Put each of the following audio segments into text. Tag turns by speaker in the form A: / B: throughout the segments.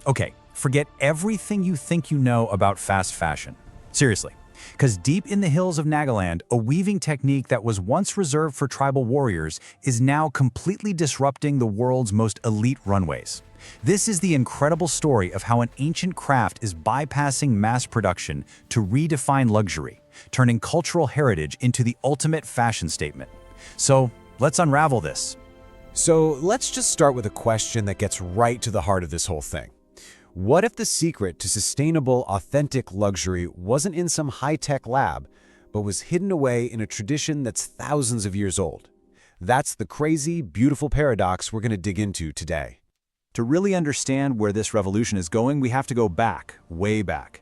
A: Okay, forget everything you think you know about fast fashion. Seriously. Because deep in the hills of Nagaland, a weaving technique that was once reserved for tribal warriors is now completely disrupting the world's most elite runways. This is the incredible story of how an ancient craft is bypassing mass production to redefine luxury, turning cultural heritage into the ultimate fashion statement. So, let's unravel this.
B: So let's just start with a question that gets right to the heart of this whole thing. What if the secret to sustainable, authentic luxury wasn't in some high-tech lab, but was hidden away in a tradition that's thousands of years old? That's the crazy, beautiful paradox we're going to dig into today.
A: To really understand where this revolution is going, we have to go back, way back.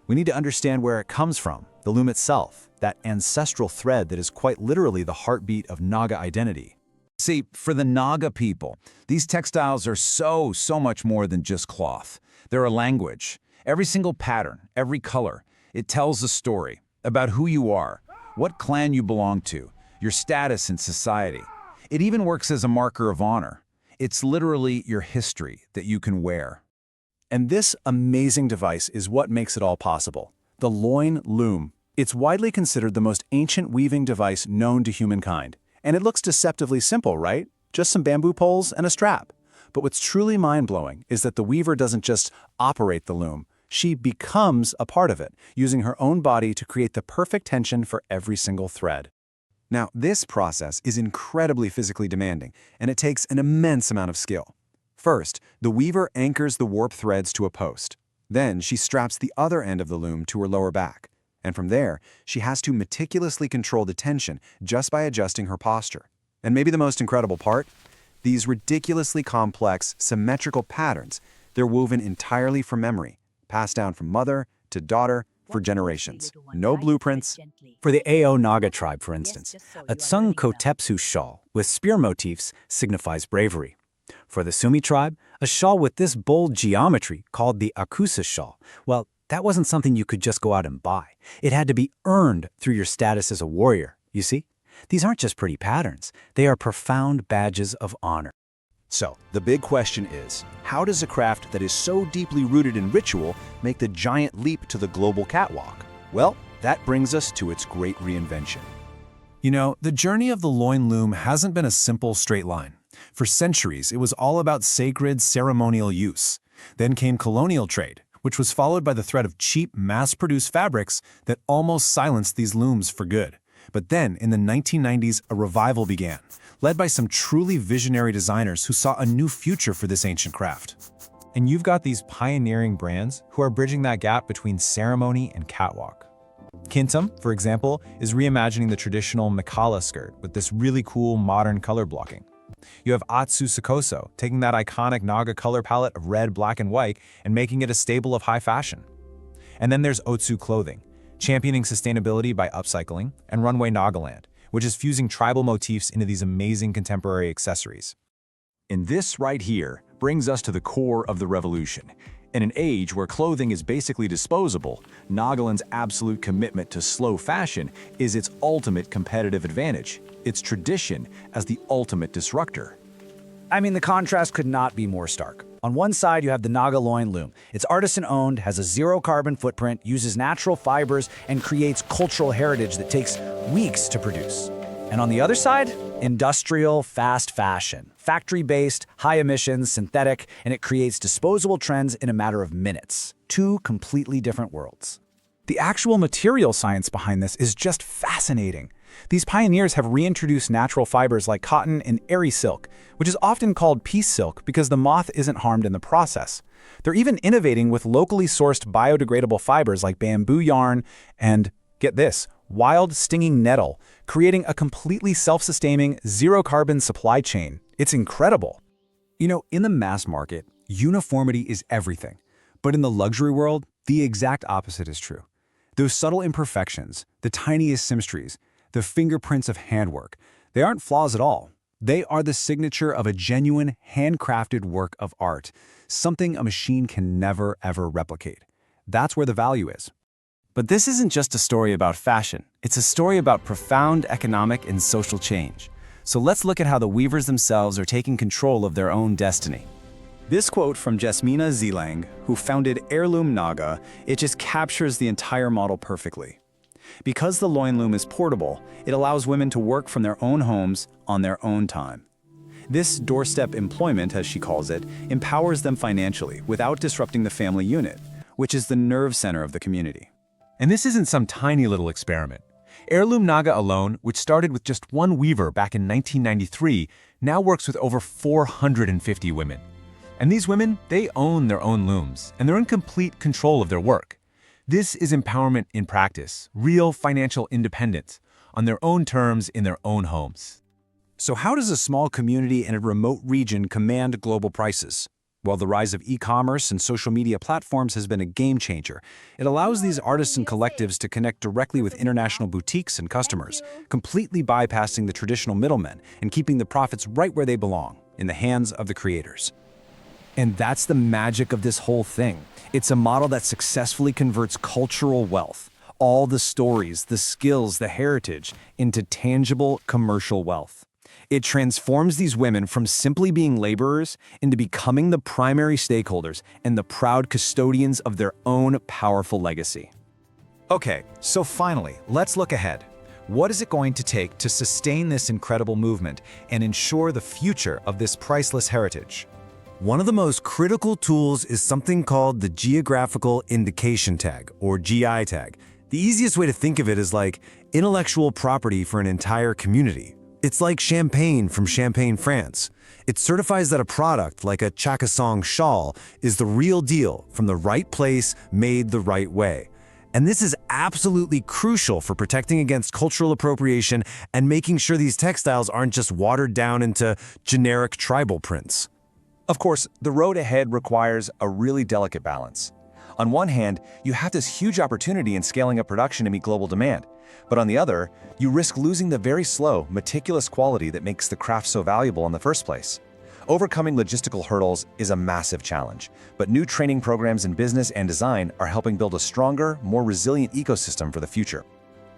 A: We need to understand where it comes from, the loom itself, that ancestral thread that is quite literally the heartbeat of Naga identity.
C: See, for the Naga people, these textiles are so much more than just cloth. They're a language. Every single pattern, every color, it tells a story about who you are, what clan you belong to, your status in society. It even works as a marker of honor. It's literally your history that you can wear.
A: And this amazing device is what makes it all possible, the loin-loom. It's widely considered the most ancient weaving device known to humankind. And it looks deceptively simple, right? Just some bamboo poles and a strap. But what's truly mind-blowing is that the weaver doesn't just operate the loom. She becomes a part of it, using her own body to create the perfect tension for every single thread. Now, this process is incredibly physically demanding, and it takes an immense amount of skill. First, the weaver anchors the warp threads to a post. Then she straps the other end of the loom to her lower back. And from there, she has to meticulously control the tension just by adjusting her posture. And maybe the most incredible part? These ridiculously complex, symmetrical patterns, they're woven entirely from memory, passed down from mother to daughter for generations. No blueprints. For the Ao Naga tribe, for instance, a Tsung-Kotepsu shawl with spear motifs signifies bravery. For the Sumi tribe, a shawl with this bold geometry, called the Akusa shawl, well, that wasn't something you could just go out and buy. It had to be earned through your status as a warrior, you see? These aren't just pretty patterns, they are profound badges of honor. So, the big question is, how does a craft that is so deeply rooted in ritual make the giant leap to the global catwalk? Well, that brings us to its great reinvention.
D: You know, the journey of the loin loom hasn't been a simple straight line. For centuries, it was all about sacred ceremonial use. Then came colonial trade, which was followed by the threat of cheap, mass-produced fabrics that almost silenced these looms for good. But then, in the 1990s, a revival began, led by some truly visionary designers who saw a new future for this ancient craft. And you've got these pioneering brands who are bridging that gap between ceremony and catwalk. Kintam, for example, is reimagining the traditional Mikala skirt with this really cool modern color blocking. You have Atsu Sakoso taking that iconic Naga color palette of red, black, and white and making it a staple of high fashion. And then there's Otsu Clothing, championing sustainability by upcycling, and Runway Nagaland, which is fusing tribal motifs into these amazing contemporary accessories.
C: And this right here brings us to the core of the revolution. In an age where clothing is basically disposable, Nagaland's absolute commitment to slow fashion is its ultimate competitive advantage, its tradition as the ultimate disruptor.
A: I mean, the contrast could not be more stark. On one side, you have the Naga loin loom. It's artisan-owned, has a zero-carbon footprint, uses natural fibers, and creates cultural heritage that takes weeks to produce. And on the other side, industrial, fast fashion. Factory-based, high emissions, synthetic, and it creates disposable trends in a matter of minutes. Two completely different worlds. The actual material science behind this is just fascinating. These pioneers have reintroduced natural fibers like cotton and airy silk, which is often called peace silk because the moth isn't harmed in the process. They're even innovating with locally sourced biodegradable fibers like bamboo yarn and, get this, wild stinging nettle, creating a completely self-sustaining, zero-carbon supply chain. It's incredible. You know, in the mass market, uniformity is everything. But in the luxury world, the exact opposite is true. Those subtle imperfections, the tiniest symmetries, the fingerprints of handwork, they aren't flaws at all. They are the signature of a genuine, handcrafted work of art, something a machine can never, ever replicate. That's where the value is. But this isn't just a story about fashion. It's a story about profound economic and social change. So let's look at how the weavers themselves are taking control of their own destiny. This quote from Jasmina Zelang, who founded Heirloom Naga, it just captures the entire model perfectly. Because the loin loom is portable, it allows women to work from their own homes on their own time. This doorstep employment, as she calls it, empowers them financially without disrupting the family unit, which is the nerve center of the community.
D: And this isn't some tiny little experiment. Heirloom Naga alone, which started with just one weaver back in 1993, now works with over 450 women. And these women, they own their own looms, and they're in complete control of their work. This is empowerment in practice, real financial independence, on their own terms in their own homes.
A: So how does a small community in a remote region command global prices? Well, the rise of e-commerce and social media platforms has been a game changer. It allows these artists and collectives to connect directly with international boutiques and customers, completely bypassing the traditional middlemen and keeping the profits right where they belong, in the hands of the creators. And that's the magic of this whole thing. It's a model that successfully converts cultural wealth, all the stories, the skills, the heritage, into tangible commercial wealth. It transforms these women from simply being laborers into becoming the primary stakeholders and the proud custodians of their own powerful legacy.
B: Okay, so finally, let's look ahead. What is it going to take to sustain this incredible movement and ensure the future of this priceless heritage?
E: One of the most critical tools is something called the Geographical Indication Tag, or GI tag. The easiest way to think of it is like intellectual property for an entire community. It's like champagne from Champagne, France. It certifies that a product, like a Chakhesang shawl, is the real deal, from the right place, made the right way. And this is absolutely crucial for protecting against cultural appropriation and making sure these textiles aren't just watered down into generic tribal prints.
C: Of course, the road ahead requires a really delicate balance. On one hand, you have this huge opportunity in scaling up production to meet global demand. But on the other, you risk losing the very slow, meticulous quality that makes the craft so valuable in the first place. Overcoming logistical hurdles is a massive challenge, but new training programs in business and design are helping build a stronger, more resilient ecosystem for the future.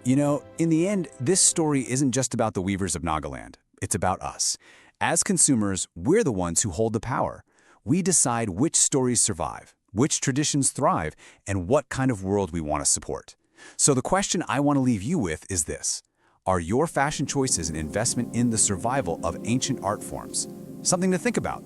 A: You know, in the end, this story isn't just about the weavers of Nagaland. It's about us. As consumers, we're the ones who hold the power. We decide which stories survive, which traditions thrive, and what kind of world we want to support. So the question I want to leave you with is this: are your fashion choices an investment in the survival of ancient art forms? Something to think about.